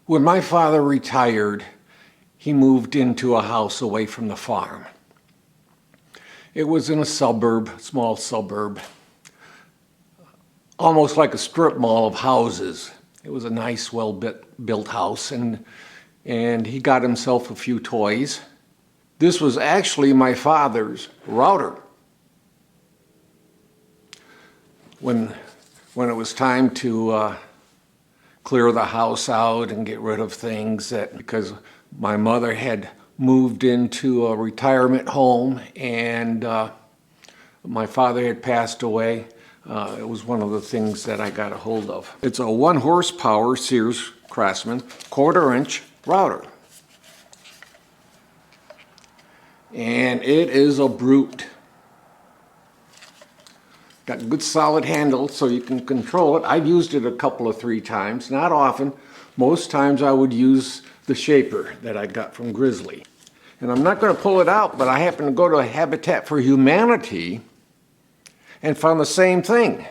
When my father retired, he moved into a house away from the farm. It was in a suburb, small suburb, almost like a strip mall of houses. It was a nice, well-built house, and he got himself a few toys. This was actually my father's router. When it was time to clear the house out and get rid of things, because my mother had moved into a retirement home and my father had passed away, it was one of the things that I got a hold of. It's a 1 horsepower Sears Craftsman 1/4 inch router. And it is a brute. Got a good solid handle so you can control it. I've used it a couple of 3 times, not often. Most times I would use the shaper that I got from Grizzly. And I'm not going to pull it out, but I happened to go to Habitat for Humanity and found the same thing.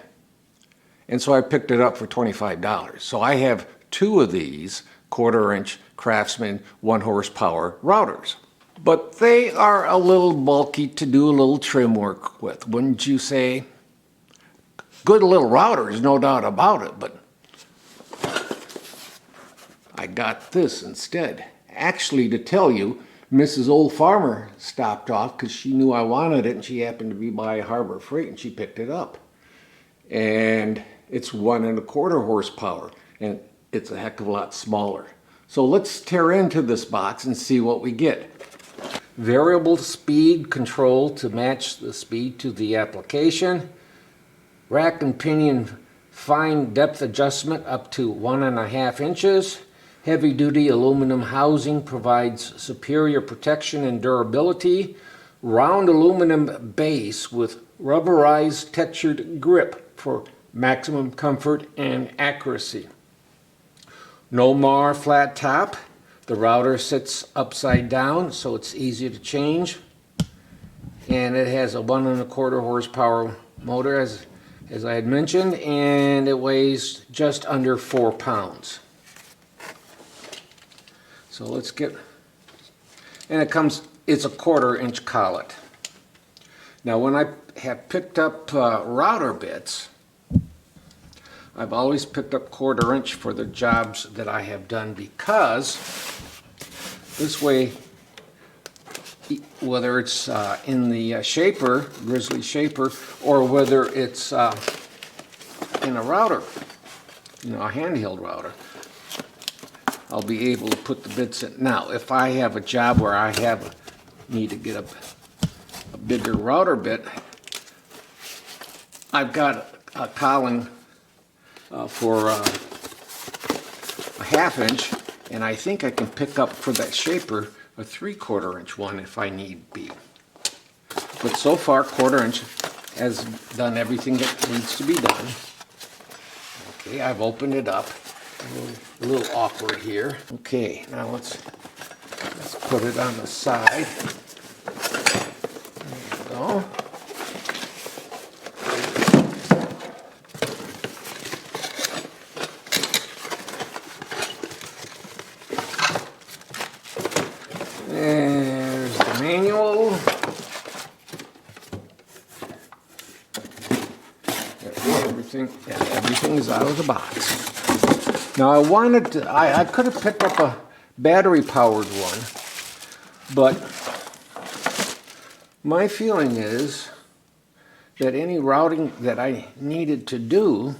And so I picked it up for $25. So I have 2 of these 1/4 inch Craftsman 1 horsepower routers. But they are a little bulky to do a little trim work with, wouldn't you say? Good little routers, no doubt about it, but I got this instead. Actually, to tell you, Mrs. Old Farmer stopped off because she knew I wanted it, and she happened to be by Harbor Freight, and she picked it up. And it's 1 1/4 horsepower, and it's a heck of a lot smaller. So let's tear into this box and see what we get. Variable speed control to match the speed to the application. Rack and pinion fine depth adjustment up to 1.5 inches. Heavy duty aluminum housing provides superior protection and durability. Round aluminum base with rubberized textured grip for maximum comfort and accuracy. No mar flat top. The router sits upside down, so it's easy to change. And it has a 1 1/4 horsepower motor, as I had mentioned, and it weighs just under 4 pounds. So let's get, and it's a 1/4 inch collet. Now when I have picked up router bits, I've always picked up 1/4 inch for the jobs that I have done, because this way, whether it's in the shaper, Grizzly shaper, or whether it's in a router, a handheld router, I'll be able to put the bits in. Now, if I have a job where I need to get a bigger router bit, I've got a cowling for a 1/2 inch, and I think I can pick up for that shaper a 3/4 inch one if I need be. But so far, 1/4 inch has done everything that needs to be done. Okay, I've opened it up. A little awkward here. Okay, now let's put it on the side. There you go. There's the manual. Everything is out of the box. Now I could have picked up a battery powered one, but my feeling is that any routing that I needed to do,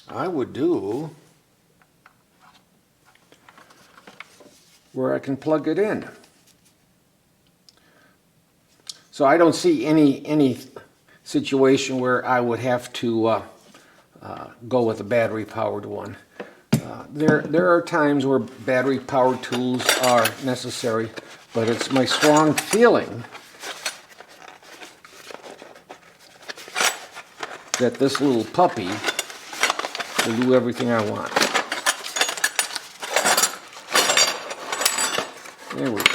I would do where I can plug it in. So I don't see any situation where I would have to go with a battery powered one. There are times where battery powered tools are necessary, but it's my strong feeling that this little puppy will do everything I want. There we go.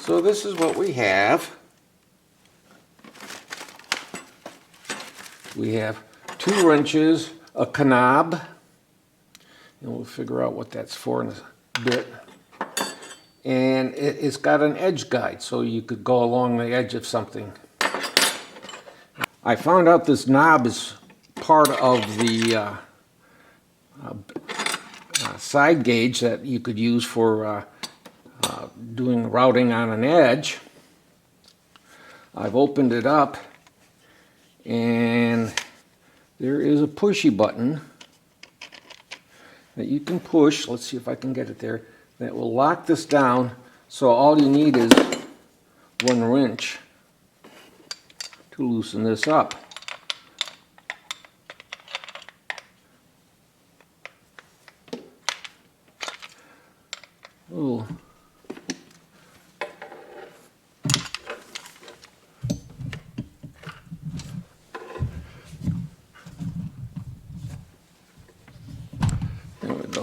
So this is what we have. We have 2 wrenches, a knob, and we'll figure out what that's for in a bit. And it's got an edge guide, so you could go along the edge of something. I found out this knob is part of the side gauge that you could use for doing routing on an edge. I've opened it up, and there is a pushy button that you can push. Let's see if I can get it there. That will lock this down, so all you need is 1 wrench to loosen this up. Oh. There we go.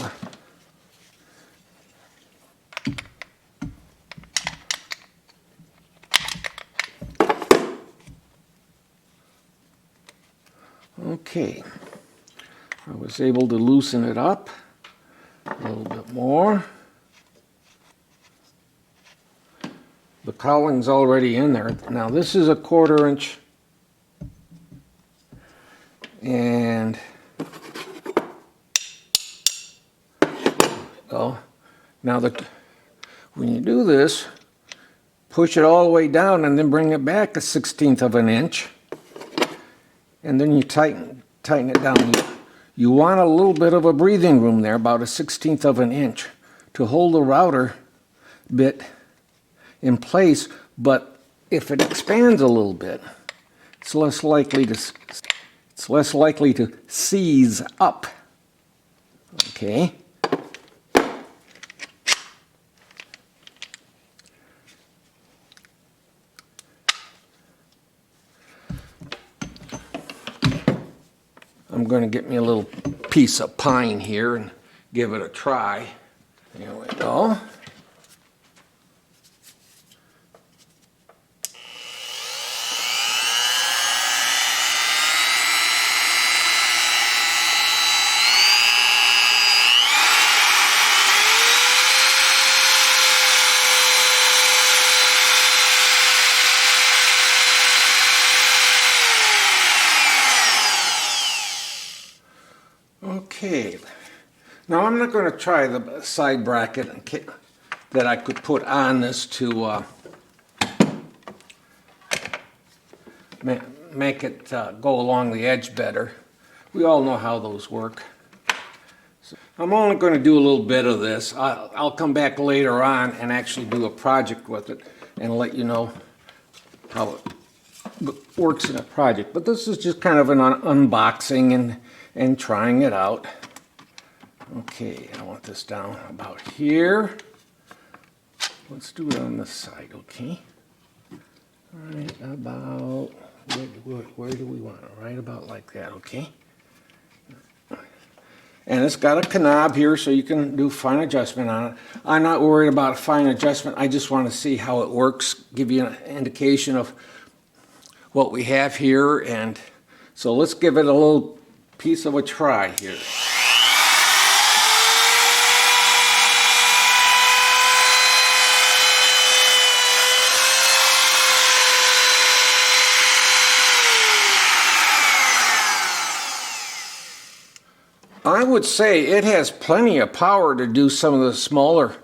Okay, I was able to loosen it up a little bit more. The cowling's already in there. Now this is a 1/4 inch, and oh, now when you do this, push it all the way down and then bring it back a 1/16 of an inch. And then you tighten it down. You want a little bit of a breathing room there, about a 1/16 of an inch, to hold the router bit in place. But if it expands a little bit, it's less likely to seize up. Okay. I'm going to get me a little piece of pine here and give it a try. There we go. Okay, now I'm not going to try the side bracket that I could put on this to make it go along the edge better. We all know how those work. So I'm only going to do a little bit of this. I'll come back later on and actually do a project with it and let you know how it works in a project. But this is just kind of an unboxing and trying it out. Okay, I want this down about here. Let's do it on this side, okay? Right about, where do we want it? Right about like that, okay? And it's got a knob here so you can do fine adjustment on it. I'm not worried about fine adjustment. I just want to see how it works, give you an indication of what we have here. And so let's give it a little piece of a try here. I would say it has plenty of power to do some of the smaller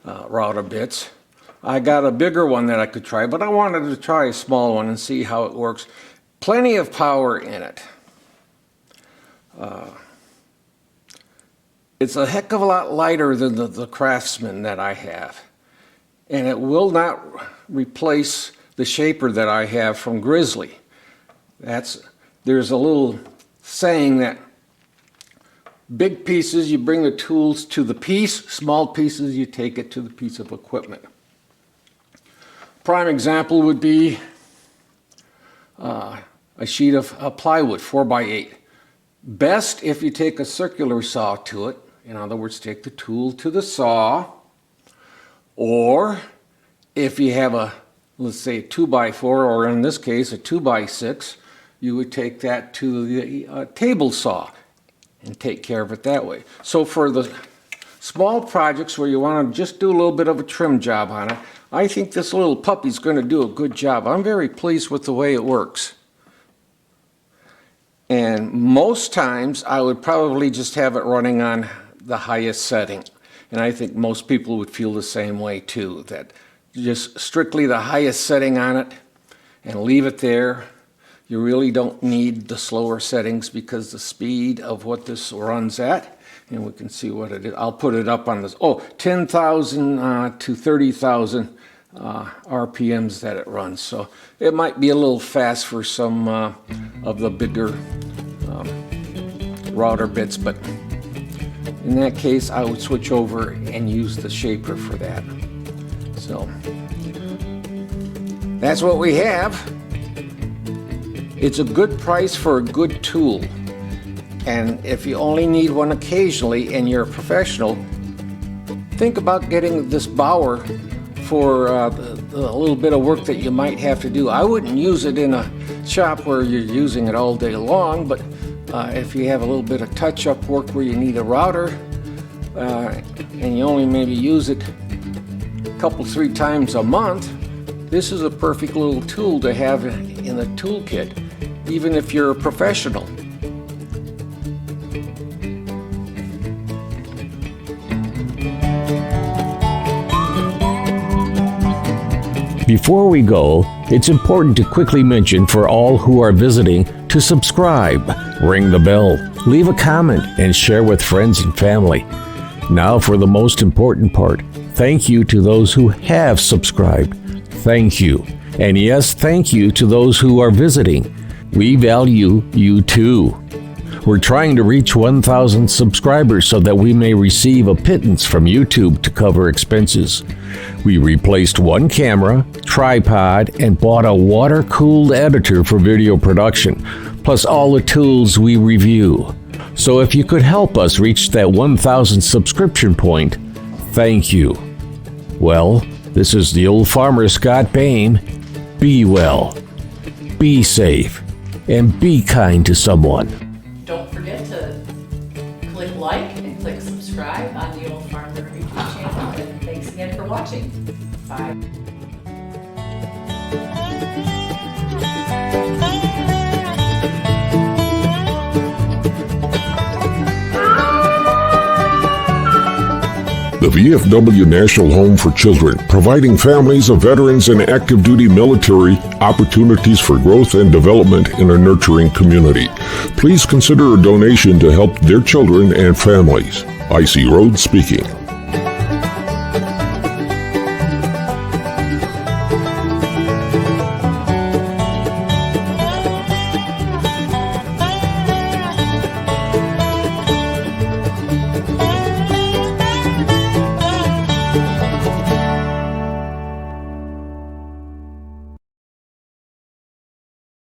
router bits. I got a bigger one that I could try, but I wanted to try a small one and see how it works. Plenty of power in it. It's a heck of a lot lighter than the Craftsman that I have. And it will not replace the shaper that I have from Grizzly. There's a little saying that big pieces, you bring the tools to the piece. Small pieces, you take it to the piece of equipment. Prime example would be a sheet of plywood, 4x8. Best if you take a circular saw to it. In other words, take the tool to the saw. Or if you have let's say a 2x4, or in this case, a 2x6, you would take that to the table saw and take care of it that way. So for the small projects where you want to just do a little bit of a trim job on it, I think this little puppy's going to do a good job. I'm very pleased with the way it works. And most times I would probably just have it running on the highest setting. And I think most people would feel the same way too, that just strictly the highest setting on it and leave it there. You really don't need the slower settings because the speed of what this runs at, and we can see what it is. I'll put it up on this. 10,000 to 30,000 RPMs that it runs. So it might be a little fast for some of the bigger router bits, but in that case, I would switch over and use the shaper for that. So that's what we have. It's a good price for a good tool. And if you only need one occasionally and you're a professional, think about getting this Bauer for the little bit of work that you might have to do. I wouldn't use it in a shop where you're using it all day long, but if you have a little bit of touch-up work where you need a router and you only maybe use it a couple, 3 times a month, this is a perfect little tool to have in the toolkit, even if you're a professional. Before we go, it's important to quickly mention for all who are visiting to subscribe, ring the bell, leave a comment, and share with friends and family. Now for the most important part, thank you to those who have subscribed. Thank you. And yes, thank you to those who are visiting. We value you too. We're trying to reach 1,000 subscribers so that we may receive a pittance from YouTube to cover expenses. We replaced one camera, tripod, and bought a water-cooled editor for video production, plus all the tools we review. So if you could help us reach that 1,000 subscription point, thank you. Well, this is the old farmer Scott Bain. Be well, be safe, and be kind to someone. Don't forget to click like and click subscribe on the Old Farmer YouTube channel. And thanks again for watching. Bye. The VFW National Home for Children, providing families of veterans and active duty military opportunities for growth and development in a nurturing community. Please consider a donation to help their children and families. I.C. Rhodes speaking.